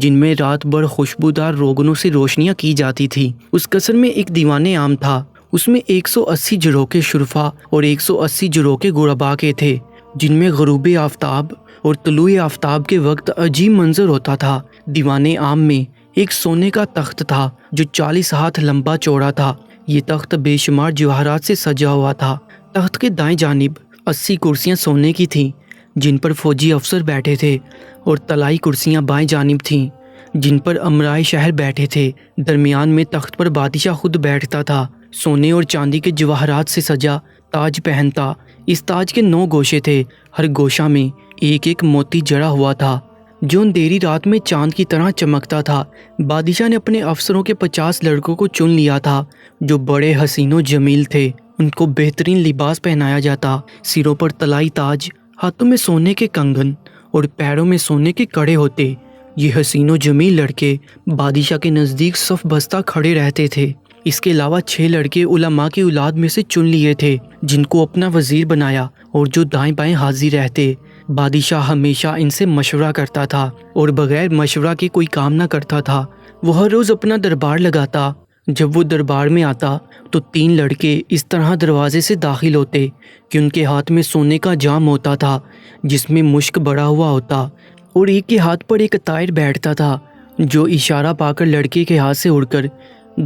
جن میں رات بھر خوشبودار روغنوں سے روشنیاں کی جاتی تھی۔ اس قصر میں ایک دیوان عام تھا، اس میں 180 جروکے شرفا اور 180 جروکے غربا کے تھے، جن میں غروب آفتاب اور طلوع آفتاب کے وقت عجیب منظر ہوتا تھا۔ دیوان عام میں ایک سونے کا تخت تھا جو 40 ہاتھ لمبا چوڑا تھا۔ یہ تخت بے شمار جواہرات سے سجا ہوا تھا۔ تخت کے دائیں جانب 80 کرسیاں سونے کی تھیں جن پر فوجی افسر بیٹھے تھے، اور طلائی کرسیاں بائیں جانب تھیں جن پر امرائے شہر بیٹھے تھے۔ درمیان میں تخت پر بادشاہ خود بیٹھتا تھا، سونے اور چاندی کے جواہرات سے سجا تاج پہنتا۔ اس تاج کے 9 گوشے تھے، ہر گوشہ میں ایک ایک موتی جڑا ہوا تھا جو اندھیری رات میں چاند کی طرح چمکتا تھا۔ بادشاہ نے اپنے افسروں کے 50 لڑکوں کو چن لیا تھا جو بڑے حسین و جمیل تھے۔ ان کو بہترین لباس پہنایا جاتا، سروں پر طلائی تاج، ہاتھوں میں سونے کے کنگن اور پیروں میں سونے کے کڑے ہوتے۔ یہ حسین و جمیل لڑکے بادشاہ کے نزدیک صف بستہ کھڑے رہتے تھے۔ اس کے علاوہ 6 لڑکے علماء کی اولاد میں سے چن لیے تھے جن کو اپنا وزیر بنایا اور جو دائیں بائیں حاضر رہتے۔ بادشاہ ہمیشہ ان سے مشورہ کرتا تھا اور بغیر مشورہ کے کوئی کام نہ کرتا تھا۔ وہ ہر روز اپنا دربار لگاتا۔ جب وہ دربار میں آتا تو 3 لڑکے اس طرح دروازے سے داخل ہوتے کہ ان کے ہاتھ میں سونے کا جام ہوتا تھا جس میں مشک بڑا ہوا ہوتا، اور ایک کے ہاتھ پر ایک طائر بیٹھتا تھا جو اشارہ پا کر لڑکے کے ہاتھ سے اڑ کر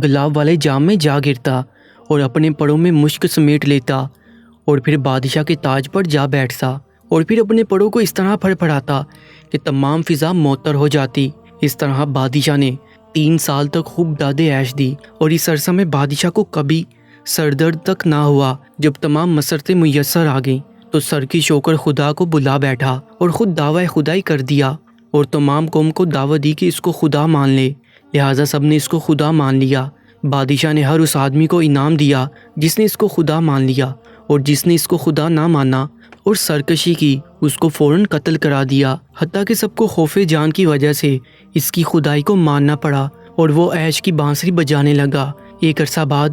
گلاب والے جام میں جا گرتا اور اپنے پروں میں مشک سمیٹ لیتا، اور پھر بادشاہ کے تاج پر جا بیٹھتا اور پھر اپنے پروں کو اس طرح پھڑپھڑاتا کہ تمام فضا معطر ہو جاتی۔ اس طرح بادشاہ نے 3 سال تک خوب داد عیش دی، اور اس عرصہ میں بادشاہ کو کبھی سر درد تک نہ ہوا۔ جب تمام مسرتیں میسر آ گئیں تو سرکش ہو کر خدا کو بلا بیٹھا اور خود دعوی خدائی کر دیا، اور تمام قوم کو دعوت دی کہ اس کو خدا مان لے۔ لہٰذا سب نے اس کو خدا مان لیا۔ بادشاہ نے ہر اس آدمی کو انعام دیا جس نے اس کو خدا مان لیا، اور جس نے اس کو خدا نہ مانا اور سرکشی کی اس کو فوراً قتل کرا دیا، حتیٰ کہ سب کو خوف جان کی وجہ سے اس کی خدائی کو ماننا پڑا، اور وہ عیش کی بانسری بجانے لگا۔ ایک عرصہ بعد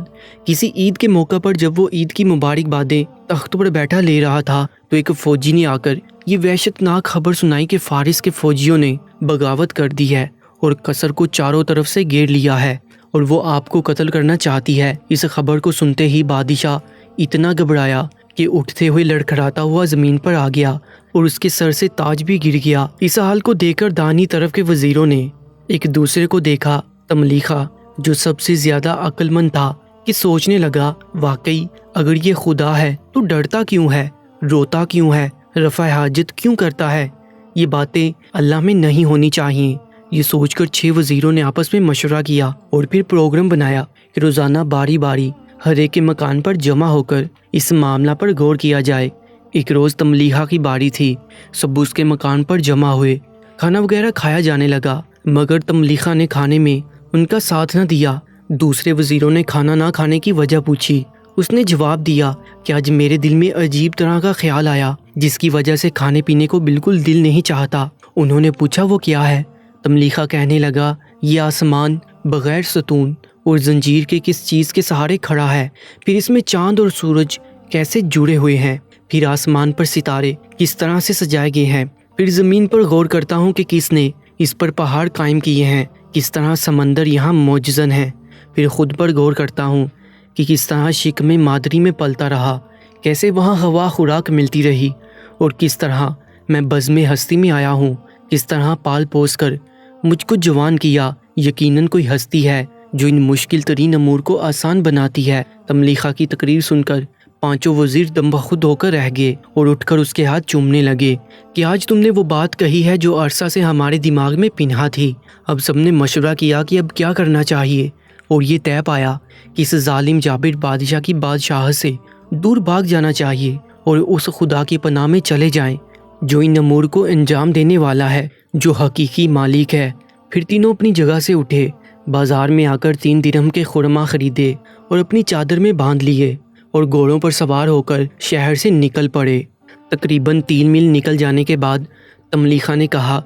کسی عید کے موقع پر جب وہ عید کی مبارک بادیں تخت پر بیٹھا لے رہا تھا تو ایک فوجی نے آ کر یہ وحشت ناک خبر سنائی کہ فارس کے فوجیوں نے بغاوت کر دی ہے اور قصر کو چاروں طرف سے گھیر لیا ہے، اور وہ آپ کو قتل کرنا چاہتی ہے۔ اس خبر کو سنتے ہی بادشاہ اتنا گھبرایا کہ اٹھتے ہوئے لڑکھڑاتا ہوا زمین پر آ گیا، اور اس کے سر سے تاج بھی گر گیا۔ اس حال کو دیکھ کر دانی طرف کے وزیروں نے ایک دوسرے کو دیکھا۔ تملیخا جو سب سے زیادہ عقل مند تھا کہ سوچنے لگا، واقعی اگر یہ خدا ہے تو ڈرتا کیوں ہے، روتا کیوں ہے، رفع حاجت کیوں کرتا ہے؟ یہ باتیں اللہ میں نہیں ہونی چاہیے۔ یہ سوچ کر 6 وزیروں نے آپس میں مشورہ کیا اور پھر پروگرام بنایا کہ روزانہ باری باری ہر ایک کے مکان پر جمع ہو کر اس معاملہ پر غور کیا جائے۔ ایک روز تملیحہ کی باری تھی، سب اس کے مکان پر جمع ہوئے۔ کھانا وغیرہ کھایا جانے لگا، مگر تملیحہ نے کھانے میں ان کا ساتھ نہ دیا۔ دوسرے وزیروں نے کھانا نہ کھانے کی وجہ پوچھی۔ اس نے جواب دیا کہ آج میرے دل میں عجیب طرح کا خیال آیا جس کی وجہ سے کھانے پینے کو بالکل دل نہیں چاہتا۔ انہوں نے پوچھا وہ کیا ہے؟ تملیحہ کہنے لگا، یہ آسمان بغیر ستون اور زنجیر کے کس چیز کے سہارے کھڑا ہے، پھر اس میں چاند اور سورج کیسے جڑے ہوئے ہیں، پھر آسمان پر ستارے کس طرح سے سجائے گئے ہیں، پھر زمین پر غور کرتا ہوں کہ کس نے اس پر پہاڑ قائم کیے ہیں، کس طرح سمندر یہاں معجزن ہے، پھر خود پر غور کرتا ہوں کہ کس طرح شکم مادری میں پلتا رہا، کیسے وہاں ہوا خوراک ملتی رہی، اور کس طرح میں بزم ہستی میں آیا ہوں، کس طرح پال پوس کر مجھ کو جوان کیا۔ یقیناً کوئی ہستی ہے جو ان مشکل ترین امور کو آسان بناتی ہے۔ تملیحہ کی تقریر سن کر 5 وزیر دم بخود ہو کر رہ گئے اور اٹھ کر اس کے ہاتھ چومنے لگے کہ آج تم نے وہ بات کہی ہے جو عرصہ سے ہمارے دماغ میں پنہا تھی۔ اب سب نے مشورہ کیا کہ اب کیا کرنا چاہیے، اور یہ طے پایا کہ اس ظالم جابر بادشاہ کی بادشاہت سے دور بھاگ جانا چاہیے اور اس خدا کی پناہ میں چلے جائیں جو ان امور کو انجام دینے والا ہے، جو حقیقی مالک ہے۔ پھر تینوں اپنی جگہ سے اٹھے، بازار میں آ کر 3 درہم کے خرما خریدے اور اپنی چادر میں باندھ لیے اور گھوڑوں پر سوار ہو کر شہر سے نکل پڑے۔ تقریباً 3 میل نکل جانے کے بعد تملیحہ نے کہا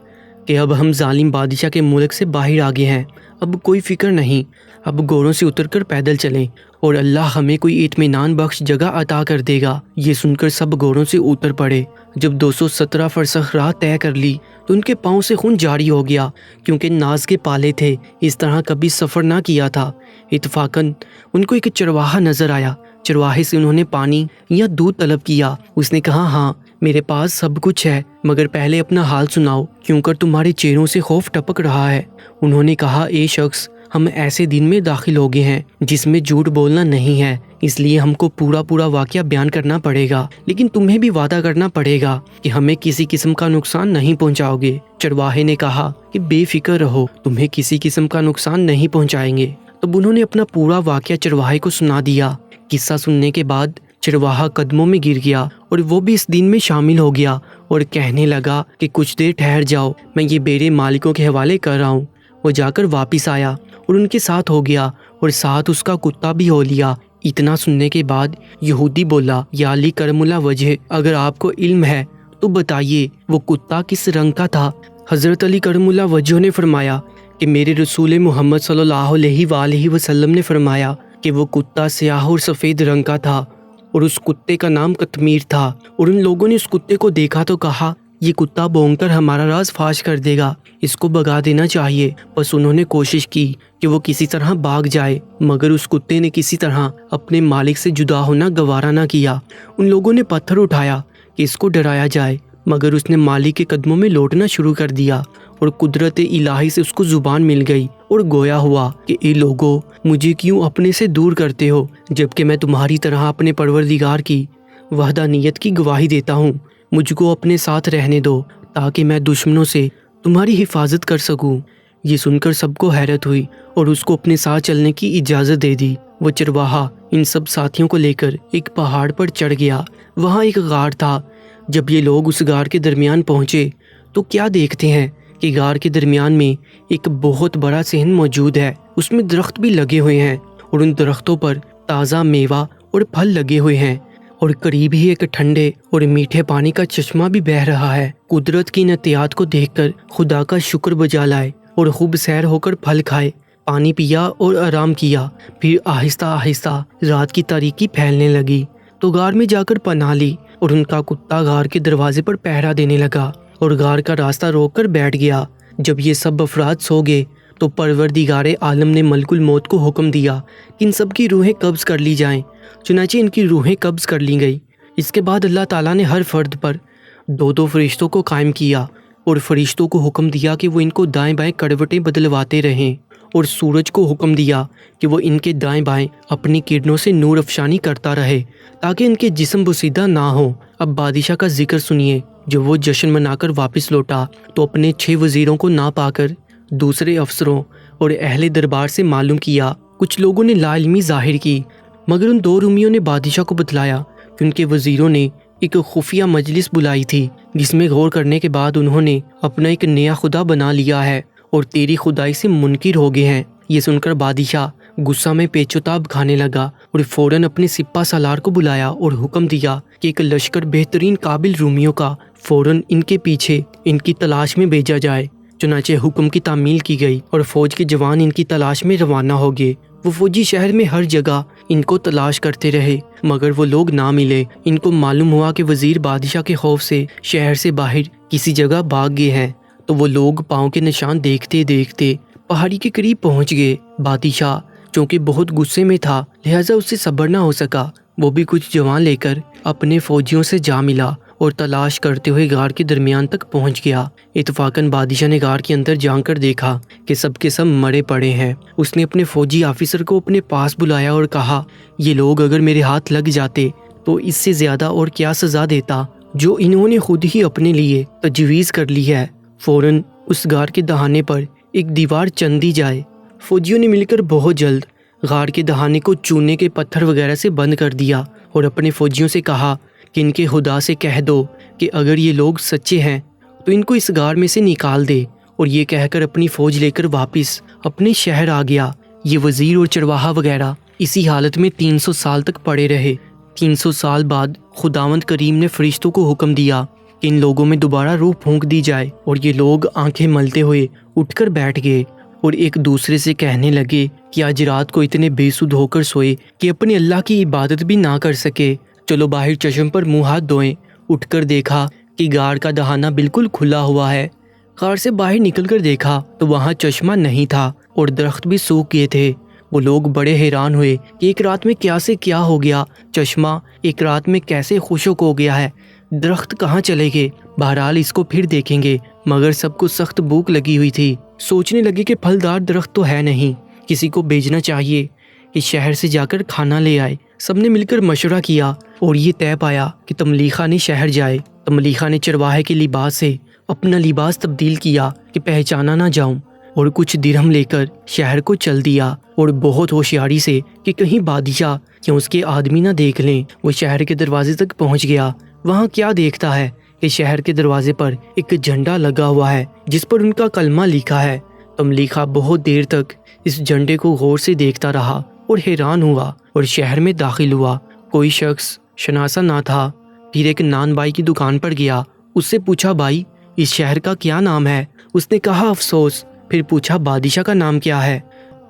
کہ اب ہم ظالم بادشاہ کے ملک سے باہر آ گئے ہیں، اب کوئی فکر نہیں، اب گھوڑوں سے اتر کر پیدل چلیں اور اللہ ہمیں کوئی اطمینان بخش جگہ عطا کر دے گا۔ یہ سن کر سب گھوڑوں سے اتر پڑے۔ جب 217 فرسخ راہ طے کر لی تو ان کے پاؤں سے خون جاری ہو گیا، کیونکہ ناز کے پالے تھے، اس طرح کبھی سفر نہ کیا تھا۔ اتفاقاً ان کو ایک چرواہا نظر آیا۔ چرواہے سے انہوں نے پانی یا دودھ طلب کیا۔ اس نے کہا، ہاں میرے پاس سب کچھ ہے، مگر پہلے اپنا حال سناؤ، کیوں کر تمہارے چہروں سے خوف ٹپک رہا ہے۔ انہوں نے کہا، اے شخص، ہم ایسے دن میں داخل ہو گئے ہیں جس میں جھوٹ بولنا نہیں ہے، اس لیے ہم کو پورا واقعہ بیان کرنا پڑے گا، لیکن تمہیں بھی وعدہ کرنا پڑے گا کہ ہمیں کسی قسم کا نقصان نہیں پہنچاؤ گے۔ چرواہے نے کہا کہ بے فکر رہو، تمہیں کسی قسم کا نقصان نہیں پہنچائیں گے۔ تب انہوں نے اپنا پورا واقعہ چرواہے کو سنا دیا۔ قصہ سننے کے بعد چرواہا قدموں میں گر گیا اور وہ بھی اس دن میں شامل ہو گیا اور کہنے لگا کہ کچھ دیر ٹھہر جاؤ، میں یہ میرے مالکوں کے حوالے کر رہا ہوں۔ وہ جا کر واپس آیا اور ان کے ساتھ ہو گیا اور ساتھ اس کا کتا بھی ہو لیا۔ اتنا سننے کے بعد یہودی بولا، یا علی کرم اللہ وجہ، اگر آپ کو علم ہے تو بتائیے وہ کتا کس رنگ کا تھا؟ حضرت علی کرم اللہ وجہ نے فرمایا کہ میرے رسول محمد صلی اللہ علیہ وآلہ وسلم نے فرمایا کہ وہ کتا سیاہ اور سفید رنگ کا تھا اور اس کتے کا نام قطمیر تھا، اور ان لوگوں نے اس کتے کو دیکھا تو کہا، یہ کتا بھونک کر ہمارا راز فاش کر دے گا، اس کو بھگا دینا چاہیے۔ بس انہوں نے کوشش کی کہ وہ کسی طرح بھاگ جائے، مگر اس کتے نے کسی طرح اپنے مالک سے جدا ہونا گوارا نہ کیا۔ ان لوگوں نے پتھر اٹھایا کہ اس کو ڈرایا جائے، مگر اس نے مالک کے قدموں میں لوٹنا شروع کر دیا اور قدرت الہی سے اس کو زبان مل گئی اور گویا ہوا کہ اے لوگو، مجھے کیوں اپنے سے دور کرتے ہو، جبکہ میں تمہاری طرح اپنے پروردگار کی وحدانیت کی گواہی دیتا ہوں۔ مجھ کو اپنے ساتھ رہنے دو تاکہ میں دشمنوں سے تمہاری حفاظت کر سکوں۔ یہ سن کر سب کو حیرت ہوئی اور اس کو اپنے ساتھ چلنے کی اجازت دے دی۔ وہ چرواہا ان سب ساتھیوں کو لے کر ایک پہاڑ پر چڑھ گیا۔ وہاں ایک غار تھا۔ جب یہ لوگ اس غار کے درمیان پہنچے تو کیا دیکھتے ہیں کہ غار کے درمیان میں ایک بہت بڑا صحن موجود ہے۔ اس میں درخت بھی لگے ہوئے ہیں اور ان درختوں پر تازہ میوہ اور پھل لگے ہوئے ہیں، اور قریب ہی ایک ٹھنڈے اور میٹھے پانی کا چشمہ بھی بہہ رہا ہے۔ قدرت کی نعمتوں کو دیکھ کر خدا کا شکر بجا لائے اور خوب سیر ہو کر پھل کھائے، پانی پیا اور آرام کیا۔ پھر آہستہ آہستہ رات کی تاریکی پھیلنے لگی تو غار میں جا کر پناہ لی، اور ان کا کتا غار کے دروازے پر پہرا دینے لگا اور غار کا راستہ روک کر بیٹھ گیا۔ جب یہ سب افراد سو گئے تو پروردگار عالم نے ملک الموت کو حکم دیا کہ ان سب کی روحیں قبض کر لی جائیں۔ چنانچہ ان کی روحیں قبض کر لی گئی۔ اس کے بعد اللہ تعالیٰ نے ہر فرد پر 2 فرشتوں کو قائم کیا اور فرشتوں کو حکم دیا کہ وہ ان کو دائیں بائیں کروٹیں بدلواتے رہیں، اور سورج کو حکم دیا کہ وہ ان کے دائیں بائیں اپنی کرنوں سے نور افشانی کرتا رہے تاکہ ان کے جسم بوسیدہ نہ ہو۔ اب بادشاہ کا ذکر سنیے۔ جب وہ جشن منا کر واپس لوٹا تو اپنے 6 وزیروں کو نہ پا کر دوسرے افسروں اور اہل دربار سے معلوم کیا۔ کچھ لوگوں نے لا علمی ظاہر کی، مگر ان 2 رومیوں نے بادشاہ کو بتلایا کہ ان کے وزیروں نے ایک خفیہ مجلس بلائی تھی، جس میں غور کرنے کے بعد انہوں نے اپنا ایک نیا خدا بنا لیا ہے اور تیری خدائی سے منکر ہو گئے ہیں۔ یہ سن کر بادشاہ غصہ میں پیچ و تاب کھانے لگا اور فوراً اپنے سپہ سالار کو بلایا اور حکم دیا کہ ایک لشکر بہترین قابل رومیوں کا فوراً ان کے پیچھے ان کی تلاش میں بھیجا جائے۔ چنانچہ حکم کی تعمیل کی گئی اور فوج کے جوان ان کی تلاش میں روانہ ہو گئے۔ وہ فوجی شہر میں ہر جگہ ان کو تلاش کرتے رہے، مگر وہ لوگ نہ ملے۔ ان کو معلوم ہوا کہ وزیر بادشاہ کے خوف سے شہر سے باہر کسی جگہ بھاگ گئے ہیں، تو وہ لوگ پاؤں کے نشان دیکھتے دیکھتے پہاڑی کے قریب پہنچ گئے۔ بادشاہ چونکہ بہت غصے میں تھا، لہٰذا اس سے صبر نہ ہو سکا۔ وہ بھی کچھ جوان لے کر اپنے فوجیوں سے جا ملا اور تلاش کرتے ہوئے غار کے درمیان تک پہنچ گیا۔ اتفاقاً بادشاہ نے غار کے اندر جان کر دیکھا کہ سب کے سب مرے پڑے ہیں۔ اس نے اپنے فوجی آفیسر کو اپنے پاس بلایا اور کہا، یہ لوگ اگر میرے ہاتھ لگ جاتے تو اس سے زیادہ اور کیا سزا دیتا جو انہوں نے خود ہی اپنے لیے تجویز کر لی ہے۔ فوراً اس غار کے دہانے پر ایک دیوار چن دی جائے۔ فوجیوں نے مل کر بہت جلد غار کے دہانے کو چونے کے پتھر وغیرہ سے بند کر دیا اور اپنے فوجیوں سے کہا کہ ان کے خدا سے کہہ دو کہ اگر یہ لوگ سچے ہیں تو ان کو اس غار میں سے نکال دے، اور یہ کہہ کر اپنی فوج لے کر واپس اپنے شہر آ گیا۔ یہ وزیر اور چرواہا وغیرہ اسی حالت میں 300 سال تک پڑے رہے۔ 300 سال بعد خداوند کریم نے فرشتوں کو حکم دیا کہ ان لوگوں میں دوبارہ روح پھونک دی جائے، اور یہ لوگ آنکھیں ملتے ہوئے اٹھ کر بیٹھ گئے اور ایک دوسرے سے کہنے لگے کہ آج رات کو اتنے بے سود ہو کر سوئے کہ اپنے اللہ کی عبادت بھی نہ کر سکے، چلو باہر چشم پر منہ ہاتھ دھوئیں۔ اٹھ کر دیکھا کہ غار کا دہانہ بالکل کھلا ہوا ہے۔ غار سے باہر نکل کر دیکھا تو وہاں چشمہ نہیں تھا اور درخت بھی سوکھ گئے تھے۔ وہ لوگ بڑے حیران ہوئے کہ ایک رات میں کیا سے کیا ہو گیا، چشمہ ایک رات میں کیسے خشک ہو گیا ہے، درخت کہاں چلے گئے؟ بہرحال اس کو پھر دیکھیں گے، مگر سب کو سخت بھوک لگی ہوئی تھی۔ سوچنے لگے کہ پھلدار درخت تو ہے نہیں، کسی کو بھیجنا چاہیے کہ شہر سے جا کر کھانا لے آئے۔ سب نے مل کر مشورہ کیا اور یہ طے پایا کہ تملیخا نے شہر جائے۔ تملیخا نے چرواہے کے لباس سے اپنا لباس تبدیل کیا کہ پہچانا نہ جاؤں، اور کچھ درہم لے کر شہر کو چل دیا، اور بہت ہوشیاری سے کہ کہیں بادشاہ یا اس کے آدمی نہ دیکھ لیں، وہ شہر کے دروازے تک پہنچ گیا۔ وہاں کیا دیکھتا ہے کہ شہر کے دروازے پر ایک جھنڈا لگا ہوا ہے جس پر ان کا کلمہ لکھا ہے۔ تملیخا بہت دیر تک اس جھنڈے کو غور سے دیکھتا رہا اور حیران ہوا اور شہر میں داخل ہوا۔ کوئی شخص شناسا نہ تھا۔ پھر ایک نان بائی کی دکان پر گیا، اس سے پوچھا بھائی اس شہر کا کیا نام ہے؟ اس نے کہا افسوس۔ پھر پوچھا بادشاہ کا نام کیا ہے؟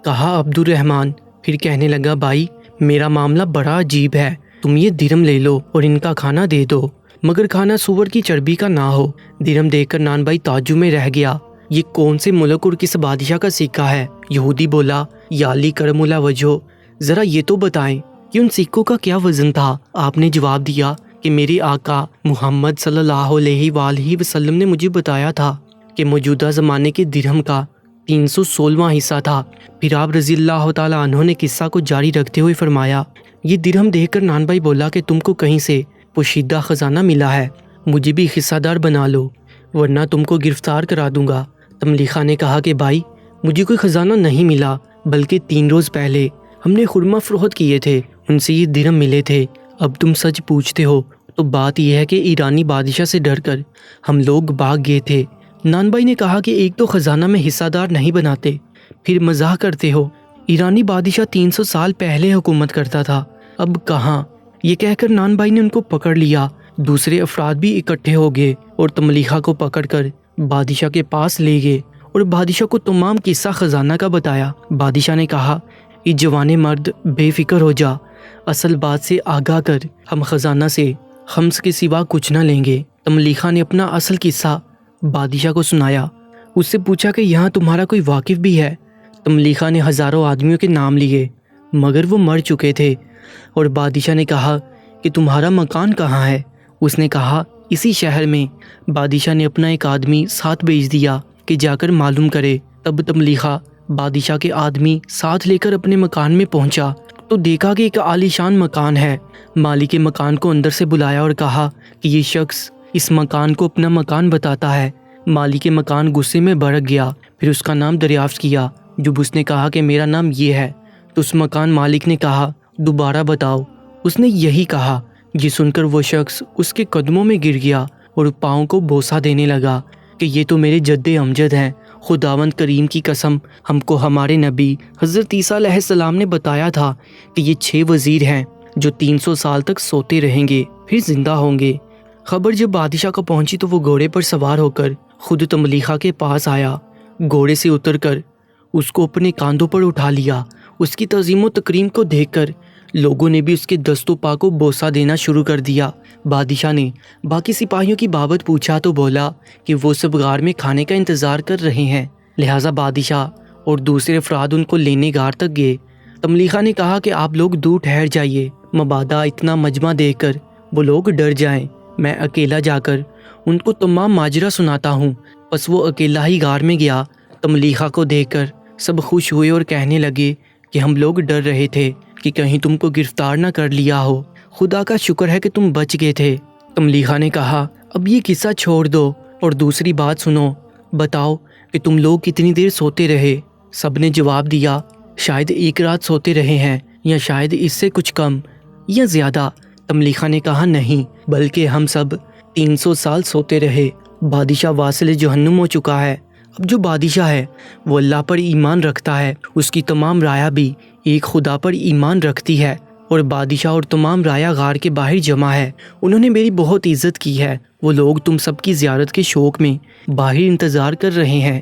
کہا عبد الرحمن۔ پھر کہنے لگا بھائی میرا معاملہ بڑا عجیب ہے، تم یہ درہم لے لو اور ان کا کھانا دے دو، مگر کھانا سور کی چربی کا نہ ہو۔ درہم دیکھ کر نان بھائی تعجب میں رہ گیا، یہ کون سے ملک اور کس بادشاہ کا سکہ ہے؟ یہودی بولا یا علی کرم اللہ وجہہ، ذرا یہ تو بتائیں کہ ان سکوں کا کیا وزن تھا؟ آپ نے جواب دیا کہ میرے آقا محمد صلی اللہ علیہ وآلہ وسلم نے مجھے بتایا تھا کہ موجودہ زمانے کے درہم کا 316واں حصہ تھا۔ پھر آپ رضی اللہ تعالیٰ عنہ نے قصہ کو جاری رکھتے ہوئے فرمایا، یہ درہم دیکھ کر نان بھائی بولا کہ تم کو کہیں سے پوشیدہ خزانہ ملا ہے، مجھے بھی حصہ دار بنا لو ورنہ تم کو گرفتار کرا دوں گا۔ تملیخا نے کہا کہ بھائی مجھے کوئی خزانہ نہیں ملا، بلکہ 3 روز پہلے ہم نے خرما فروخت کیے تھے، ان سے یہ درہم ملے تھے۔ اب تم سچ پوچھتے ہو تو بات یہ ہے کہ ایرانی بادشاہ سے ڈر کر ہم لوگ بھاگ گئے تھے۔ نان بھائی نے کہا کہ ایک تو خزانہ میں حصہ دار نہیں بناتے، پھر مزاح کرتے ہو، ایرانی بادشاہ 300 سال پہلے حکومت کرتا تھا، اب کہاں؟ یہ کہہ کر نان بھائی نے ان کو پکڑ لیا۔ دوسرے افراد بھی اکٹھے ہو گئے اور تملیخا کو پکڑ کر بادشاہ کے پاس لے گئے اور بادشاہ کو تمام قصہ خزانہ کا بتایا۔ بادشاہ نے کہا یہ جوان مرد بے فکر ہو جا، اصل بات سے آگاہ کر، ہم خزانہ سے خمس کے سوا کچھ نہ لیں گے۔ تملیخا نے اپنا اصل قصہ بادشاہ کو سنایا، اس سے پوچھا کہ یہاں تمہارا کوئی واقف بھی ہے؟ تملیخا نے ہزاروں آدمیوں کے نام لیے مگر وہ مر چکے تھے، اور بادشاہ نے کہا کہ تمہارا مکان کہاں ہے؟ اس نے کہا اسی شہر میں۔ بادشاہ نے اپنا ایک آدمی ساتھ بھیج دیا کہ جا کر معلوم کرے۔ تب تملیخا بادشاہ کے آدمی ساتھ لے کر اپنے مکان میں پہنچا تو دیکھا کہ ایک عالیشان مکان ہے۔ مالک مکان کو اندر سے بلایا اور کہا کہ یہ شخص اس مکان کو اپنا مکان بتاتا ہے۔ مالک مکان غصے میں بھڑک گیا، پھر اس کا نام دریافت کیا۔ جب اس نے کہا کہ میرا نام یہ ہے تو اس مکان مالک نے کہا دوبارہ بتاؤ۔ اس نے یہی کہا۔ یہ سن کر وہ شخص اس کے قدموں میں گر گیا اور پاؤں کو بوسہ دینے لگا کہ یہ تو میرے جد امجد ہیں، خداوند کریم کی قسم، ہم کو ہمارے نبی حضرت عیسیٰ علیہ السلام نے بتایا تھا کہ یہ 6 وزیر ہیں جو 300 سال تک سوتے رہیں گے پھر زندہ ہوں گے۔ خبر جب بادشاہ کو پہنچی تو وہ گھوڑے پر سوار ہو کر خود تملیخا کے پاس آیا۔ گھوڑے سے اتر کر اس کو اپنے کاندھوں پر اٹھا لیا۔ اس کی تعظیم و تکریم کو دیکھ کر لوگوں نے بھی اس کے دست و پا کو بوسہ دینا شروع کر دیا۔ بادشاہ نے باقی سپاہیوں کی بابت پوچھا تو بولا کہ وہ سب غار میں کھانے کا انتظار کر رہے ہیں، لہٰذا بادشاہ اور دوسرے افراد ان کو لینے غار تک گئے۔ تملیخا نے کہا کہ آپ لوگ دور ٹھہر جائیے، مبادا اتنا مجمع دیکھ کر وہ لوگ ڈر جائیں، میں اکیلا جا کر ان کو تمام ماجرا سناتا ہوں۔ پس وہ اکیلا ہی غار میں گیا۔ تملیخا کو دیکھ کر سب خوش ہوئے اور کہنے لگے کہ ہم لوگ ڈر رہے تھے کہ کہیں تم کو گرفتار نہ کر لیا ہو، خدا کا شکر ہے کہ تم بچ گئے تھے۔ تملیخا نے کہا اب یہ قصہ چھوڑ دو اور دوسری بات سنو، بتاؤ کہ تم لوگ کتنی دیر سوتے رہے؟ سب نے جواب دیا شاید 1 رات سوتے رہے ہیں، یا شاید اس سے کچھ کم یا زیادہ۔ تملیخا نے کہا نہیں، بلکہ ہم سب 300 سال سوتے رہے۔ بادشاہ واصل جہنم ہو چکا ہے۔ اب جو بادشاہ ہے وہ اللہ پر ایمان رکھتا ہے، اس کی تمام رعایا بھی ایک خدا پر ایمان رکھتی ہے، اور بادشاہ اور تمام رعایا غار کے باہر جمع ہے۔ انہوں نے میری بہت عزت کی ہے، وہ لوگ تم سب کی زیارت کے شوق میں باہر انتظار کر رہے ہیں۔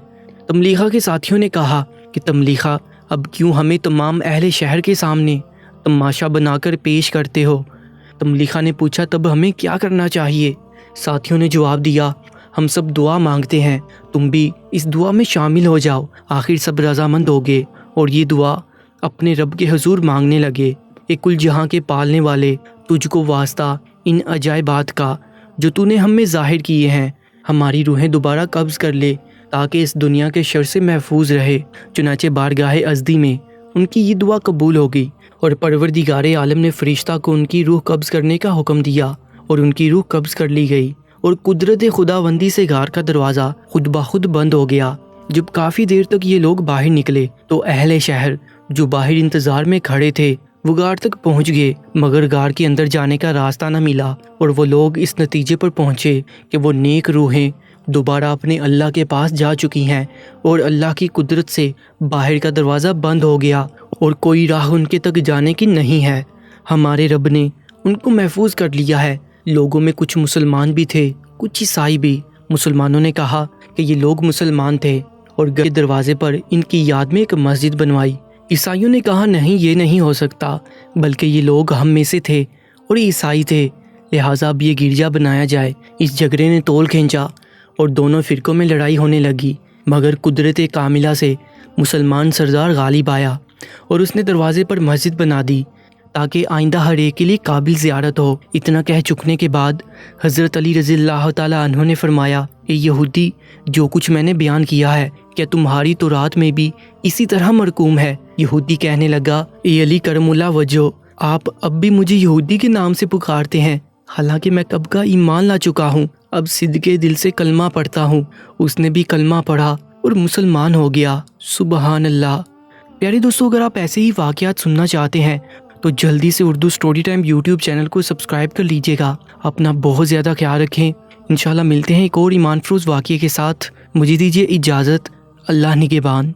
تملیخہ کے ساتھیوں نے کہا کہ تملیخہ اب کیوں ہمیں تمام اہل شہر کے سامنے تماشا بنا کر پیش کرتے ہو؟ تملیخہ نے پوچھا تب ہمیں کیا کرنا چاہیے؟ ساتھیوں نے جواب دیا ہم سب دعا مانگتے ہیں، تم بھی اس دعا میں شامل ہو جاؤ۔ آخر سب رضامند ہو گئے اور یہ دعا اپنے رب کے حضور مانگنے لگے۔ اے کل جہاں کے پالنے والے، تجھ کو واسطہ ان عجائبات کا جو تو نے ہم میں ظاہر کیے ہیں، ہماری روحیں دوبارہ قبض کر لے تاکہ اس دنیا کے شر سے محفوظ رہے۔ چنانچہ بارگاہ ازدی میں ان کی یہ دعا قبول ہو گئی اور پروردگار عالم نے فرشتہ کو ان کی روح قبض کرنے کا حکم دیا اور ان کی روح قبض کر لی گئی اور قدرت خداوندی سے غار کا دروازہ خود بخود بند ہو گیا۔ جب کافی دیر تک یہ لوگ باہر نکلے تو اہل شہر جو باہر انتظار میں کھڑے تھے وہ غار تک پہنچ گئے، مگر غار کے اندر جانے کا راستہ نہ ملا اور وہ لوگ اس نتیجے پر پہنچے کہ وہ نیک روحیں دوبارہ اپنے اللہ کے پاس جا چکی ہیں اور اللہ کی قدرت سے باہر کا دروازہ بند ہو گیا اور کوئی راہ ان کے تک جانے کی نہیں ہے۔ ہمارے رب نے ان کو محفوظ کر لیا ہے۔ لوگوں میں کچھ مسلمان بھی تھے، کچھ عیسائی بھی۔ مسلمانوں نے کہا کہ یہ لوگ مسلمان تھے اور گھر کے دروازے پر ان کی یاد میں ایک مسجد بنوائی۔ عیسائیوں نے کہا نہیں، یہ نہیں ہو سکتا، بلکہ یہ لوگ ہم میں سے تھے اور عیسائی تھے، لہٰذا اب یہ گرجا بنایا جائے۔ اس جھگڑے نے تول کھینچا اور دونوں فرقوں میں لڑائی ہونے لگی، مگر قدرت کاملہ سے مسلمان سردار غالب آیا اور اس نے دروازے پر مسجد بنا دی تاکہ آئندہ ہر ایک کے لیے قابل زیارت ہو۔ اتنا کہہ چکنے کے بعد حضرت علی رضی اللہ تعالیٰ عنہ نے فرمایا اے یہودی، جو کچھ میں نے بیان کیا ہے کیا تمہاری تورات میں بھی اسی طرح مرقوم ہے؟ یہودی کہنے لگا اے علی کرم اللہ وجہہ، آپ اب بھی مجھے یہودی کے نام سے پکارتے ہیں، حالانکہ میں کب کا ایمان لا چکا ہوں، اب صدقے دل سے کلمہ پڑھتا ہوں۔ اس نے بھی کلمہ پڑھا اور مسلمان ہو گیا۔ سبحان اللہ۔ پیارے دوستو، اگر آپ ایسے ہی واقعات سننا چاہتے ہیں تو جلدی سے Urdu story time YouTube channel کو سبسکرائب کر لیجئے گا۔ اپنا بہت زیادہ خیال رکھیں۔ انشاءاللہ ملتے ہیں ایک اور ایمان فروز واقعے کے ساتھ۔ مجھے دیجیے اجازت۔ اللہ نگہبان۔